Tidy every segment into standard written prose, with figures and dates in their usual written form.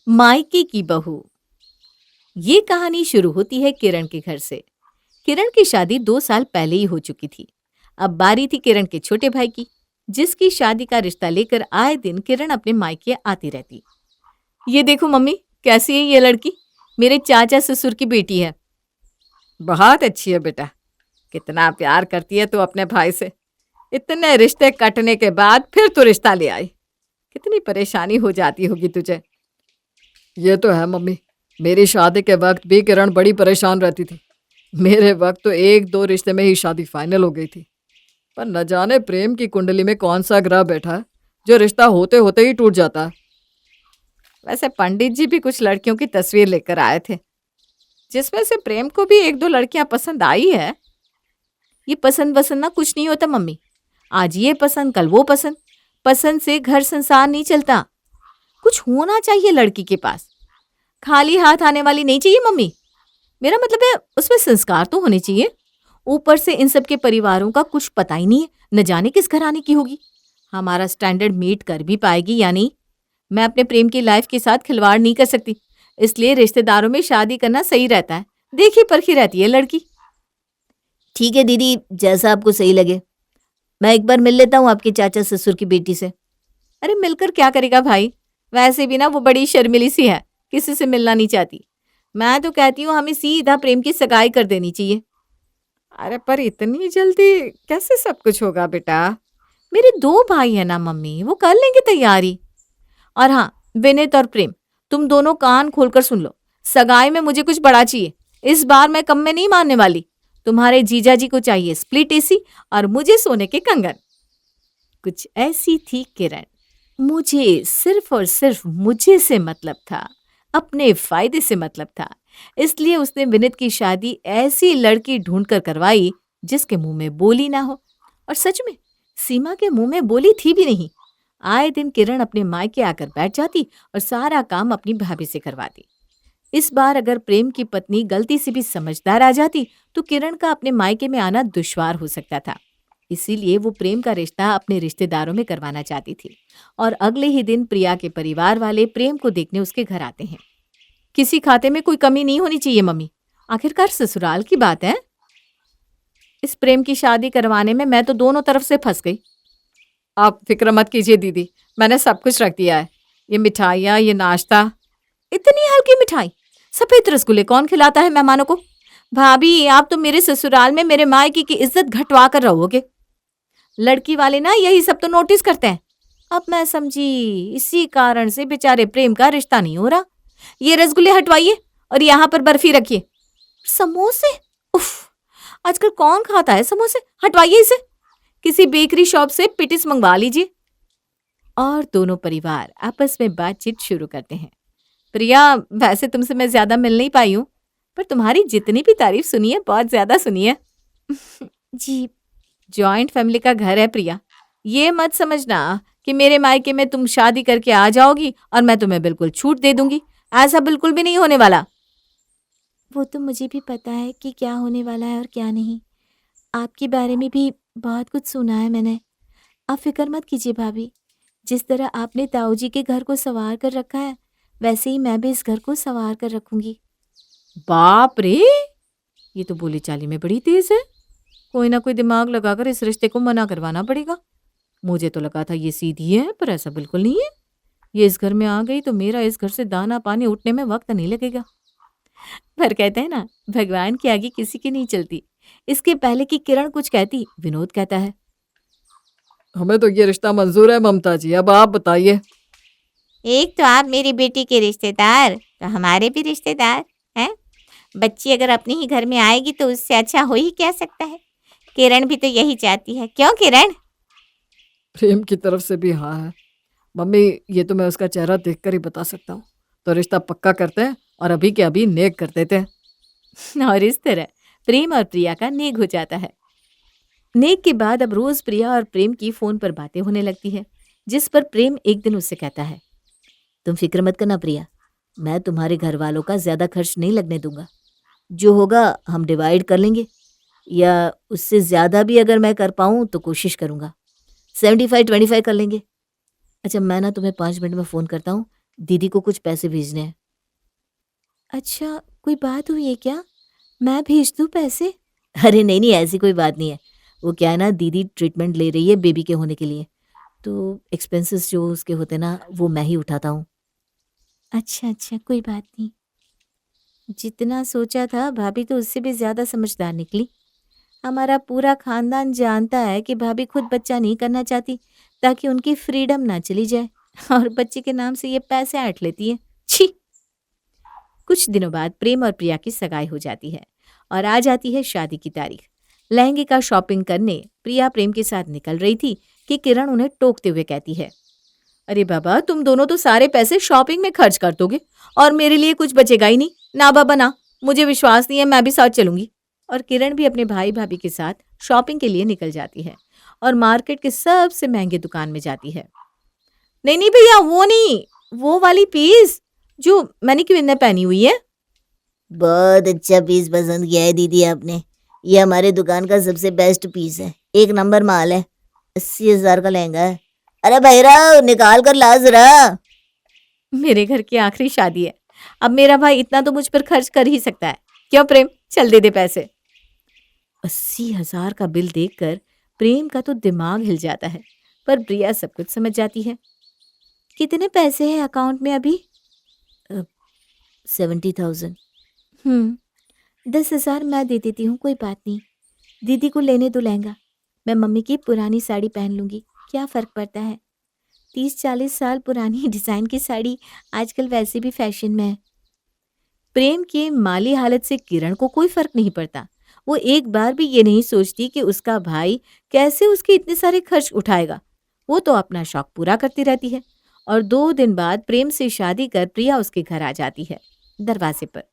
मायके की बहू। ये कहानी शुरू होती है किरण के घर से। किरण की शादी 2 साल पहले ही हो चुकी थी। अब बारी थी किरण के छोटे भाई की, जिसकी शादी का रिश्ता लेकर आए दिन किरण अपने मायके आती रहती। ये देखो मम्मी, कैसी है ये लड़की, मेरे चाचा ससुर की बेटी है। बहुत अच्छी है बेटा, कितना प्यार करती है तू अपने भाई से। इतने रिश्ते कटने के बाद फिर तू रिश्ता ले आई, कितनी परेशानी हो जाती होगी तुझे। ये तो है मम्मी, मेरी शादी के वक्त भी किरण बड़ी परेशान रहती थी। मेरे वक्त तो 1-2 रिश्ते में ही शादी फाइनल हो गई थी। पर न जाने प्रेम की कुंडली में कौन सा ग्रह बैठा है जो रिश्ता होते होते ही टूट जाता है। वैसे पंडित जी भी कुछ लड़कियों की तस्वीर लेकर आए थे, जिसमें से प्रेम को भी 1-2 लड़कियां पसंद आई है। ये पसंद वसंद ना कुछ नहीं होता मम्मी, आज ये पसंद कल वो पसंद। पसंद से घर संसार नहीं चलता, कुछ होना चाहिए लड़की के पास। खाली हाथ आने वाली नहीं चाहिए मम्मी, मेरा मतलब है उसमें संस्कार तो होने चाहिए। ऊपर से इन सब के परिवारों का कुछ पता ही नहीं है, न जाने किस घराने की होगी। हमारा स्टैंडर्ड मीट कर भी पाएगी या नहीं। मैं अपने प्रेम की लाइफ के साथ खिलवाड़ नहीं कर सकती, इसलिए रिश्तेदारों में शादी करना सही रहता है। देखी परखी रहती है लड़की। ठीक है दीदी, जैसा आपको सही लगे। मैं एक बार मिल लेता हूँ आपके चाचा ससुर की बेटी से। अरे मिलकर क्या करेगा भाई, वैसे भी ना वो बड़ी शर्मिली सी है, किसी से मिलना नहीं चाहती। मैं तो कहती हूँ हमें सीधा प्रेम की सगाई कर देनी चाहिए। अरे पर इतनी जल्दी कैसे सब कुछ होगा बेटा। मेरे 2 भाई है ना मम्मी, वो कर लेंगे तैयारी। और हाँ, विनीत और प्रेम, तुम दोनों कान खोलकर सुन लो। सगाई में मुझे कुछ बड़ा चाहिए, इस बार मैं कम में नहीं मानने वाली। तुम्हारे जीजा जी को चाहिए स्प्लिट एसी और मुझे सोने के कंगन। कुछ ऐसी थी किरण। मुझे सिर्फ और सिर्फ मुझे से मतलब था, अपने फायदे से मतलब था। इसलिए उसने विनीत की शादी ऐसी लड़की ढूंढकर करवाई जिसके मुंह में बोली ना हो। और सच में सीमा के मुंह में बोली थी भी नहीं। आए दिन किरण अपने मायके आकर बैठ जाती और सारा काम अपनी भाभी से करवाती। इस बार अगर प्रेम की पत्नी गलती से भी समझदार आ जाती तो किरण का अपने मायके में आना दुश्वार हो सकता था। इसीलिए वो प्रेम का रिश्ता अपने रिश्तेदारों में करवाना चाहती थी। और अगले ही दिन प्रिया के परिवार वाले प्रेम को देखने उसके घर आते हैं। किसी खाते में कोई कमी नहीं होनी चाहिए मम्मी, आखिरकार ससुराल की बात है। इस प्रेम की शादी करवाने में मैं तो दोनों तरफ से फंस गई। आप फिक्र मत कीजिए दीदी, मैंने सब कुछ रख दिया है। ये मिठाइयाँ, ये नाश्ता। इतनी हल्की मिठाई, सफेद रसगुल्ले कौन खिलाता है मेहमानों को। भाभी, आप तो मेरे ससुराल में मेरे मायके की इज्जत घटवा कर रहोगे। लड़की वाले ना यही सब तो नोटिस करते हैं। अब मैं समझी, इसी कारण से बेचारे प्रेम का रिश्ता नहीं हो रहा। ये रसगुल्ले हटवाइए और यहाँ पर बर्फी रखिए। समोसे, उफ, आजकल कौन खाता है समोसे, हटवाइए इसे। किसी बेकरी शॉप से पेटिस मंगवा लीजिए। और दोनों परिवार आपस में बातचीत शुरू करते हैं। प्रिया, वैसे तुमसे मैं ज्यादा मिल नहीं पाई हूँ, पर तुम्हारी जितनी भी तारीफ सुनी है बहुत ज्यादा सुनी है। जी, जॉइंट फैमिली का घर है प्रिया, ये मत समझना कि मेरे मायके में तुम शादी करके आ जाओगी और मैं तुम्हें बिल्कुल छूट दे दूंगी। ऐसा बिल्कुल भी नहीं होने वाला। वो तो मुझे भी पता है कि क्या होने वाला है और क्या नहीं। आपके बारे में भी बहुत कुछ सुना है मैंने। आप फिक्र मत कीजिए भाभी, जिस तरह आपने ताऊ जी के घर को संवार कर रखा है, वैसे ही मैं भी इस घर को संवार कर रखूंगी। बाप रे, ये तो बोली चाली में बड़ी तेज है। कोई ना कोई दिमाग लगाकर इस रिश्ते को मना करवाना पड़ेगा। मुझे तो लगा था ये सीधी है, पर ऐसा बिल्कुल नहीं है। ये इस घर में आ गई तो मेरा इस घर से दाना पानी उठने में वक्त नहीं लगेगा। पर कहते हैं ना, भगवान के आगे किसी की नहीं चलती। इसके पहले कि किरण कुछ कहती, विनोद कहता है, हमें तो ये रिश्ता मंजूर है ममता जी, अब आप बताइए। एक तो आप मेरी बेटी के रिश्तेदार, तो हमारे भी रिश्तेदार हैं। बच्ची अगर अपने ही घर में आएगी तो उससे अच्छा हो ही क्या सकता है। किरण भी तो यही चाहती है, क्यों किरण? प्रेम की तरफ से भी हाँ है मम्मी, ये तो मैं उसका चेहरा देखकर ही बता सकता हूँ। तो रिश्ता पक्का करते हैं और अभी के अभी नेक कर देते हैं। और इस तरह प्रेम और प्रिया का नेक हो जाता है। नेक के बाद अब रोज प्रिया और प्रेम की फोन पर बातें होने लगती है, जिस पर प्रेम एक दिन उससे कहता है, तुम फिक्र मत करना प्रिया, मैं तुम्हारे घर वालों का ज्यादा खर्च नहीं लगने दूंगा। जो होगा हम डिवाइड कर लेंगे, या उससे ज्यादा भी अगर मैं कर पाऊं तो कोशिश करूंगा। 75-25 कर लेंगे। अच्छा, मैं ना तुम्हें 5 मिनट में फोन करता हूँ, दीदी को कुछ पैसे भेजने हैं। अच्छा, कोई बात हुई है क्या? मैं भेज दूँ पैसे? अरे नहीं नहीं, ऐसी कोई बात नहीं है। वो क्या है ना, दीदी ट्रीटमेंट ले रही है बेबी के होने के लिए, तो एक्सपेंसेस जो उसके होते ना वो मैं ही उठाता हूँ। अच्छा अच्छा, कोई बात नहीं। जितना सोचा था भाभी तो उससे भी ज्यादा समझदार निकली। हमारा पूरा खानदान जानता है कि भाभी खुद बच्चा नहीं करना चाहती ताकि उनकी फ्रीडम ना चली जाए, और बच्चे के नाम से ये पैसे ऐंठ लेती है। छी। कुछ दिनों बाद प्रेम और प्रिया की सगाई हो जाती है और आ जाती है शादी की तारीख। लहंगे का शॉपिंग करने प्रिया प्रेम के साथ निकल रही थी कि किरण उन्हें टोकते हुए कहती है, अरे बाबा, तुम दोनों तो सारे पैसे शॉपिंग में खर्च कर दोगे और मेरे लिए कुछ बचेगा ही नहीं। ना बाबा ना, मुझे विश्वास नहीं है, मैं भी साथ चलूंगी। और किरण भी अपने भाई भाभी के साथ शॉपिंग के लिए निकल जाती है और मार्केट के सबसे महंगे दुकान में जाती है। नहीं नहीं भैया, वो नहीं, वो वाली पीस जो मैंने क्यों इन्हें पहनी हुई है। बहुत अच्छा पीस पसंद किया है दीदी आपने। ये हमारे दुकान का सबसे बेस्ट पीस है, एक नंबर माल है। 80,000 का लहंगा है। अरे भैरव, निकाल कर ला जरा। मेरे घर की आखिरी शादी है, अब मेरा भाई इतना तो मुझ पर खर्च कर ही सकता है। क्यों प्रेम, चल दे दे पैसे। 80,000 का बिल देखकर प्रेम का तो दिमाग हिल जाता है, पर प्रिया सब कुछ समझ जाती है। कितने पैसे हैं अकाउंट में अभी? 70,000। 10,000 मैं दे देती हूँ, कोई बात नहीं। दीदी को लेने दो लहंगा, मैं मम्मी की पुरानी साड़ी पहन लूँगी, क्या फ़र्क पड़ता है। 30-40 साल पुरानी डिज़ाइन की साड़ी आजकल वैसे भी फैशन में है। प्रेम की माली हालत से किरण को कोई फ़र्क नहीं पड़ता। वो एक बार भी ये नहीं सोचती कि उसका भाई कैसे उसके इतने सारे खर्च उठाएगा। वो तो अपना शौक पूरा करती रहती है। और 2 दिन बाद प्रेम से शादी कर प्रिया उसके घर आ जाती है। दरवाजे पर,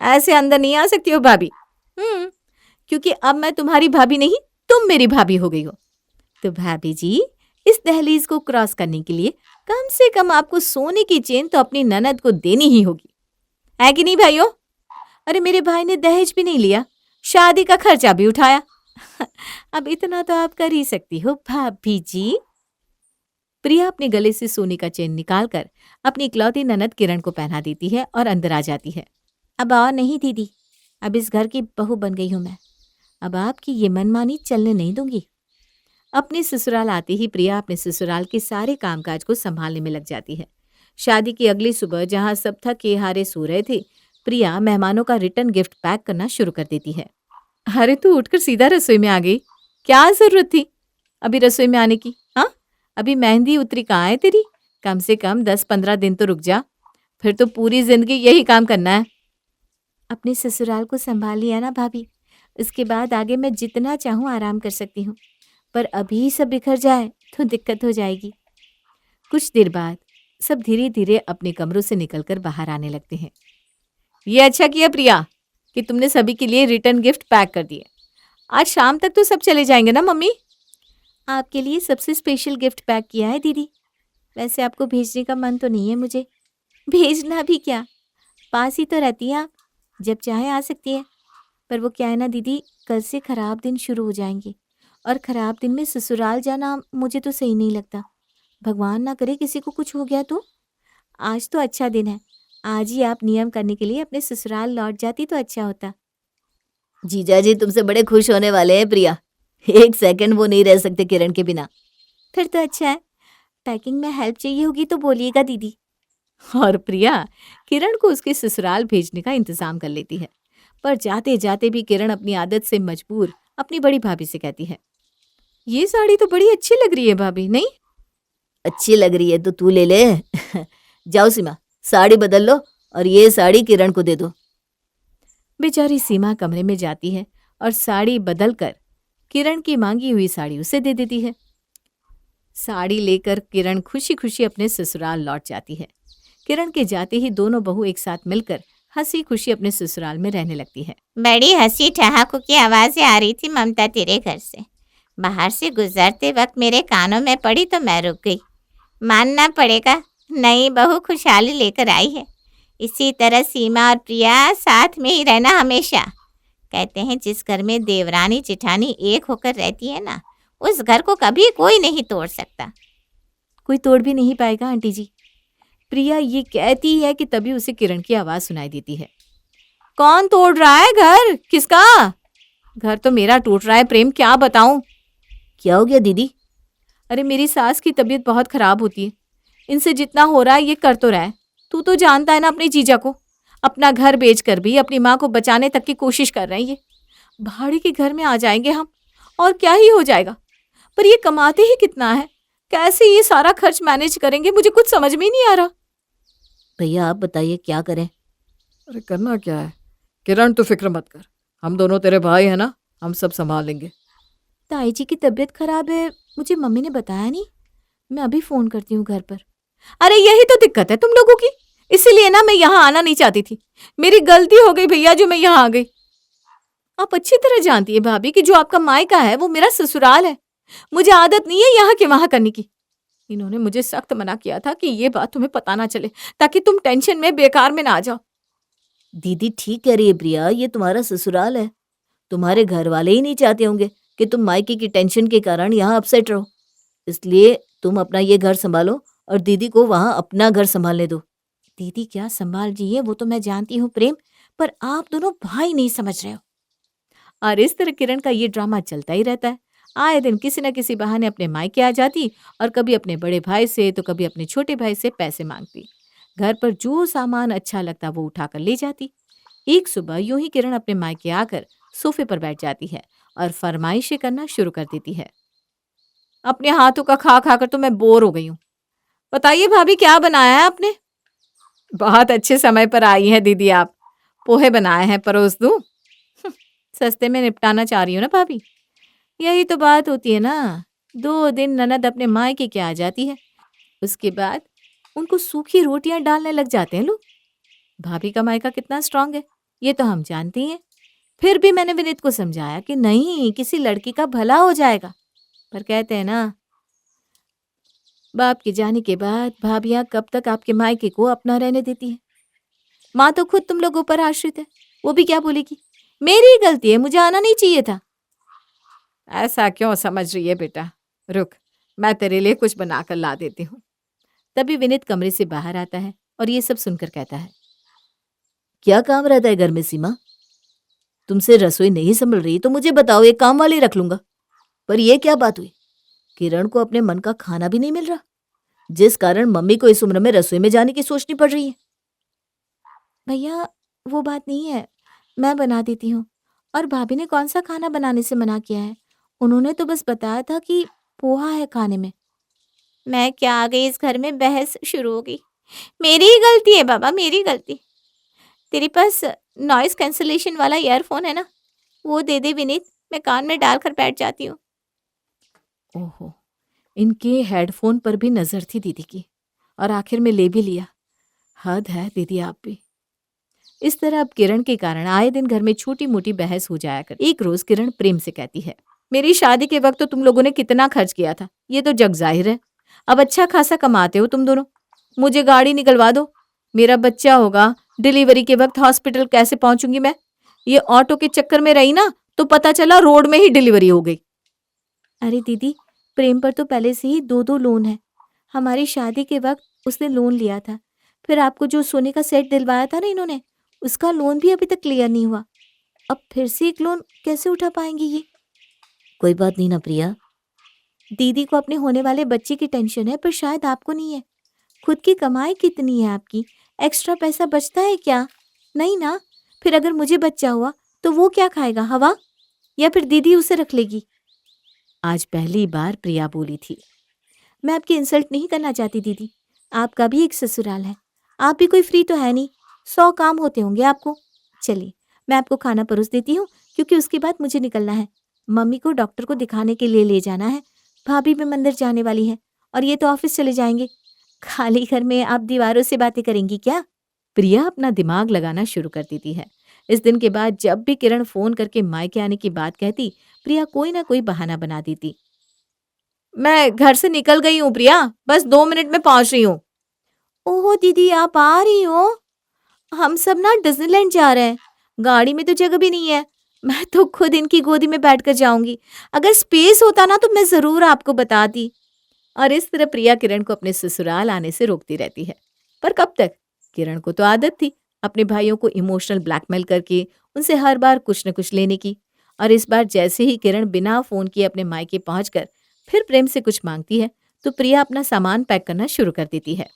ऐसे अंदर नहीं आ सकती हो भाभी। क्योंकि अब मैं तुम्हारी भाभी नहीं, तुम मेरी भाभी हो गई हो। तो भाभी जी, इस दहलीज को क्रॉस करने के लिए कम से कम आपको सोने की चेन तो अपनी ननद को देनी ही होगी, है कि नहीं भाइयों? अरे मेरे भाई ने दहेज भी नहीं लिया, शादी का खर्चा भी उठाया। अब इतना तो आप कर ही सकती हो भाभी जी। प्रिया अपने गले से सोने का चेन निकालकर अपनी इकलौती ननद किरण को पहना देती है और अंदर आ जाती है। अब और नहीं दीदी, अब इस घर की बहू बन गई हूं मैं, अब आपकी ये मनमानी चलने नहीं दूंगी। अपने ससुराल आते ही प्रिया अपने ससुराल के सारे कामकाज को संभालने में लग जाती है। शादी की अगली सुबह जहां सब थके हारे सो रहे थे, प्रिया मेहमानों का रिटर्न गिफ्ट पैक करना शुरू कर देती है। अरे तू उठकर सीधा रसोई में आ गई, क्या जरूरत थी अभी रसोई में आने की? हाँ, अभी मेहंदी उतरी कहाँ है तेरी? कम से कम 10-15 दिन तो रुक जा, फिर तो पूरी जिंदगी यही काम करना है। अपने ससुराल को संभाल लिया ना भाभी, इसके बाद आगे मैं जितना चाहूँ आराम कर सकती हूँ, पर अभी सब बिखर जाए तो दिक्कत हो जाएगी। कुछ देर बाद सब धीरे धीरे अपने कमरों से निकलकर बाहर आने लगते हैं। ये अच्छा किया प्रिया कि तुमने सभी के लिए रिटर्न गिफ्ट पैक कर दिए। आज शाम तक तो सब चले जाएंगे ना मम्मी? आपके लिए सबसे स्पेशल गिफ्ट पैक किया है दीदी। वैसे आपको भेजने का मन तो नहीं है मुझे। भेजना भी क्या, पास ही तो रहती है आप, जब चाहे आ सकती है। पर वो क्या है ना दीदी, कल से खराब दिन शुरू हो जाएंगे और खराब दिन में ससुराल जाना मुझे तो सही नहीं लगता। भगवान ना करे किसी को कुछ हो गया तो। आज तो अच्छा दिन है, आज ही आप नियम करने के लिए अपने ससुराल लौट जाती तो अच्छा होता। जीजा जी तुमसे बड़े खुश होने वाले हैं प्रिया, एक सेकंड वो नहीं रह सकते किरण के बिना। फिर तो अच्छा है। पैकिंग में हेल्प चाहिए होगी तो बोलिएगा दीदी। और प्रिया किरण को उसके ससुराल भेजने का इंतजाम कर लेती है, पर जाते जाते भी किरण अपनी आदत से मजबूर अपनी बड़ी भाभी से कहती है, ये साड़ी तो बड़ी अच्छी लग रही है भाभी, नहीं? अच्छी लग रही है तो तू ले ले। जाओ सीमा, साड़ी बदल लो और ये साड़ी किरण को दे दो। बेचारी सीमा कमरे में जाती है और साड़ी बदलकर किरण की मांगी हुई साड़ी उसे दे देती है। साड़ी लेकर किरण खुशी खुशी अपने ससुराल लौट जाती है। किरण के जाते ही दोनों बहू एक साथ मिलकर हंसी खुशी अपने ससुराल में रहने लगती है। बड़ी हंसी ठहाकों की आवाजें आ रही थी ममता तेरे घर से। बाहर से गुजरते वक्त मेरे कानों में पड़ी तो मैं रुक गई। मानना पड़ेगा, नई बहू खुशहाली लेकर आई है। इसी तरह सीमा और प्रिया साथ में ही रहना हमेशा। कहते हैं जिस घर में देवरानी जेठानी एक होकर रहती है ना, उस घर को कभी कोई नहीं तोड़ सकता। कोई तोड़ भी नहीं पाएगा आंटी जी। प्रिया ये कहती है कि तभी उसे किरण की आवाज सुनाई देती है। कौन तोड़ रहा है घर? किसका? घर तो मेरा टूट रहा है प्रेम, क्या बताऊं। क्या हो गया दीदी? अरे मेरी सास की तबीयत बहुत खराब होती है, इनसे जितना हो रहा है ये कर तो रहा है। तू तो जानता है ना अपनी जीजा को, अपना घर बेचकर भी अपनी माँ को बचाने तक की कोशिश कर रहे हैं ये। भाड़े के घर में आ जाएंगे हम, और क्या ही हो जाएगा। पर ये कमाते ही कितना है, कैसे ये सारा खर्च मैनेज करेंगे, मुझे कुछ समझ में ही नहीं आ रहा। भैया आप बताइए क्या करें? अरे करना क्या है किरण, तू फिक्र मत कर, हम दोनों तेरे भाई हैं ना, हम सब संभाल लेंगे। ताई जी की तबीयत खराब है, मुझे मम्मी ने बताया नहीं। मैं अभी फोन करती हूँ घर पर। अरे यही तो दिक्कत है तुम लोगों की, इसीलिए ना मैं यहाँ आना नहीं चाहती थी। मेरी गलती हो गई भैया जो मैं यहाँ आ गई। आप अच्छी तरह जानती है भाभी कि जो आपका मायका है वो मेरा ससुराल है। मुझे आदत नहीं है यहाँ के वहां करने की। इन्होंने मुझे सख्त मना किया था कि ये बात तुम्हें पता ना चले, ताकि तुम टेंशन में बेकार में ना आ जाओ। दीदी ठीक कह रही है प्रिया, ये तुम्हारा ससुराल है। तुम्हारे घर वाले ही नहीं चाहते होंगे कि तुम मायके की टेंशन के कारण यहाँ अपसेट रहो, इसलिए तुम अपना ये घर संभालो और दीदी को वहाँ अपना घर संभालने दो। दीदी क्या संभाल रही है वो तो मैं जानती हूँ प्रेम, पर आप दोनों भाई नहीं समझ रहे हो। और इस तरह किरण का ये ड्रामा चलता ही रहता है। आए दिन किसी न किसी बहाने अपने मायके आ जाती और कभी अपने बड़े भाई से तो कभी अपने छोटे भाई से पैसे मांगती। घर पर जो सामान अच्छा लगता वो उठाकर ले जाती। एक सुबह यूं ही किरण अपने मायके आकर सोफे पर बैठ जाती है और फरमाइशें करना शुरू कर देती है। अपने हाथों का खा खा कर तो मैं बोर हो गई हूँ। बताइए भाभी क्या बनाया है आपने? बहुत अच्छे समय पर आई हैं दीदी आप। पोहे बनाए हैं, परोस दूं? सस्ते में निपटाना चाह रही हूँ ना भाभी। यही तो बात होती है ना, 2 दिन ननद अपने मायके के आ जाती है, उसके बाद उनको सूखी रोटियां डालने लग जाते हैं लोग। भाभी का मायका कितना स्ट्रांग है ये तो हम जानती हैं। फिर भी मैंने विनीत को समझाया कि नहीं, किसी लड़की का भला हो जाएगा, पर कहते हैं ना, बाप के जाने के बाद भाभियां कब तक आपके मायके को अपना रहने देती है। माँ तो खुद तुम लोगों पर आश्रित है, वो भी क्या बोलेगी, मेरी गलती है, मुझे आना नहीं चाहिए था। ऐसा क्यों समझ रही है बेटा, रुक मैं तेरे लिए कुछ बनाकर ला देती हूँ। तभी विनीत कमरे से बाहर आता है और ये सब सुनकर कहता है, क्या काम रहता है घर में सीमा? तुमसे रसोई नहीं संभल रही तो मुझे बताओ, एक काम वाली रख लूंगा। पर यह क्या बात हुई, किरण को अपने मन का खाना भी नहीं मिल रहा, जिस कारण मम्मी को इस उम्र में रसोई में जाने की सोचनी पड़ रही है। भैया वो बात नहीं है, मैं बना देती हूँ। और भाभी ने कौन सा खाना बनाने से मना किया है, उन्होंने तो बस बताया था कि पोहा है खाने में। मैं क्या आ गई इस घर में, बहस शुरू हो गई। मेरी ही गलती है बाबा, मेरी गलती। तेरे पास नॉइस कैंसलेशन वाला ईयरफोन है ना, वो दे दे विनीत, मैं कान में डालकर बैठ जाती हूँ। ओहो, इनके हेडफोन पर भी नजर थी दीदी की, और आखिर में ले भी लिया। हद है दीदी आप भी। इस तरह अब किरण के कारण आए दिन घर में छोटी मोटी बहस हो जाया कर। एक रोज किरण प्रेम से कहती है, मेरी शादी के वक्त तो तुम लोगों ने कितना खर्च किया था, ये तो जग जाहिर है। अब अच्छा खासा कमाते हो तुम दोनों, मुझे गाड़ी निकलवा दो, मेरा बच्चा होगा, डिलीवरी के वक्त हॉस्पिटल कैसे पहुंचूंगी मैं? ये ऑटो के चक्कर में रही ना तो पता चला रोड में ही डिलीवरी हो गई। अरे दीदी, प्रेम पर तो पहले से ही 2-2 लोन है। हमारी शादी के वक्त उसने लोन लिया था, फिर आपको जो सोने का सेट दिलवाया था ना इन्होंने, उसका लोन भी अभी तक क्लियर नहीं हुआ। अब फिर से एक लोन कैसे उठा पाएंगी ये? कोई बात नहीं ना प्रिया, दीदी को अपने होने वाले बच्चे की टेंशन है, पर शायद आपको नहीं है। खुद की कमाई कितनी है आपकी, एक्स्ट्रा पैसा बचता है क्या? नहीं ना। फिर अगर मुझे बच्चा हुआ तो वो क्या खाएगा, हवा, या फिर दीदी उसे रख लेगी? आज पहली बार प्रिया बोली थी। मैं आपकी इंसल्ट नहीं करना चाहती दीदी, आपका भी एक ससुराल है, आप भी कोई फ्री तो है नहीं, 100 काम होते होंगे आपको। चलिए मैं आपको खाना परोस देती हूँ, क्योंकि उसके बाद मुझे निकलना है। मम्मी को डॉक्टर को दिखाने के लिए ले जाना है, भाभी भी मंदिर जाने वाली है, और ये तो ऑफिस चले जाएंगे। खाली घर में आप दीवारों से बातें करेंगी क्या? प्रिया अपना दिमाग लगाना शुरू कर देती है। इस दिन के बाद जब भी किरण फोन करके मायके आने की बात कहती, प्रिया कोई ना कोई बहाना बना देती। मैं घर से निकल गई हूँ प्रिया, बस 2 मिनट में पहुंच रही हूँ। ओहो दीदी, आप आ रही हो? हम सब ना डिज्नीलैंड जा रहे हैं, गाड़ी में तो जगह भी नहीं है। मैं तो खुद इनकी गोदी में बैठकर जाऊंगी, अगर स्पेस होता ना तो मैं जरूर आपको बताती। और इस तरह प्रिया किरण को अपने ससुराल आने से रोकती रहती है। पर कब तक? किरण को तो आदत थी अपने भाइयों को इमोशनल ब्लैकमेल करके उनसे हर बार कुछ न कुछ लेने की। और इस बार जैसे ही किरण बिना फोन किए अपने मायके पहुंचकर फिर प्रेम से कुछ मांगती है तो प्रिया अपना सामान पैक करना शुरू कर देती है।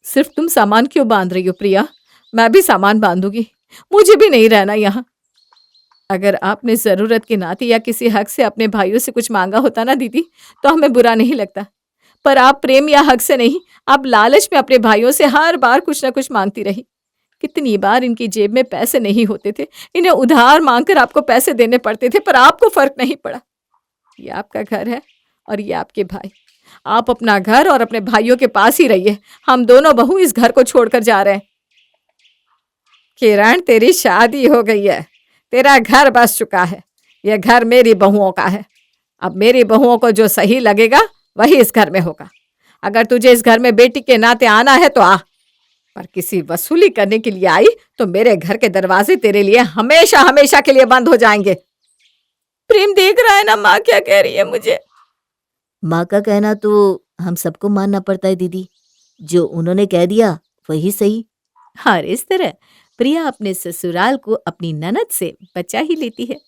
सिर्फ तुम सामान क्यों बांध रही हो प्रिया? मैं भी सामान बांधूंगी, मुझे भी नहीं रहना यहाँ। अगर आपने जरूरत के नाते या किसी हक से अपने भाइयों से कुछ मांगा होता ना दीदी, तो हमें बुरा नहीं लगता। पर आप प्रेम या हक से नहीं, आप लालच में अपने भाइयों से हर बार कुछ ना कुछ मांगती रही। कितनी बार इनकी जेब में पैसे नहीं होते थे, इन्हें उधार मांगकर आपको पैसे देने पड़ते थे, पर आपको फर्क नहीं पड़ा। ये आपका घर है और ये आपके भाई। आप अपना घर और अपने भाइयों के पास ही रहिए, हम दोनों बहू इस घर को छोड़कर जा रहे हैं। किरण, तेरी शादी हो गई है, तेरा घर बस चुका है, यह घर मेरी बहुओं का है। अब मेरी बहुओं को जो सही लगेगा वही इस घर में होगा। अगर तुझे इस घर में बेटी के नाते आना है तो आ, पर किसी वसूली करने के लिए आई तो मेरे घर के दरवाजे तेरे लिए हमेशा हमेशा के लिए बंद हो जाएंगे। प्रेम देख रहा है ना माँ क्या कह रही है मुझे। माँ का कहना तो हम सबको मानना पड़ता है दीदी, जो उन्होंने कह दिया वही सही। और इस तरह प्रिया अपने ससुराल को अपनी ननद से बचा ही लेती है।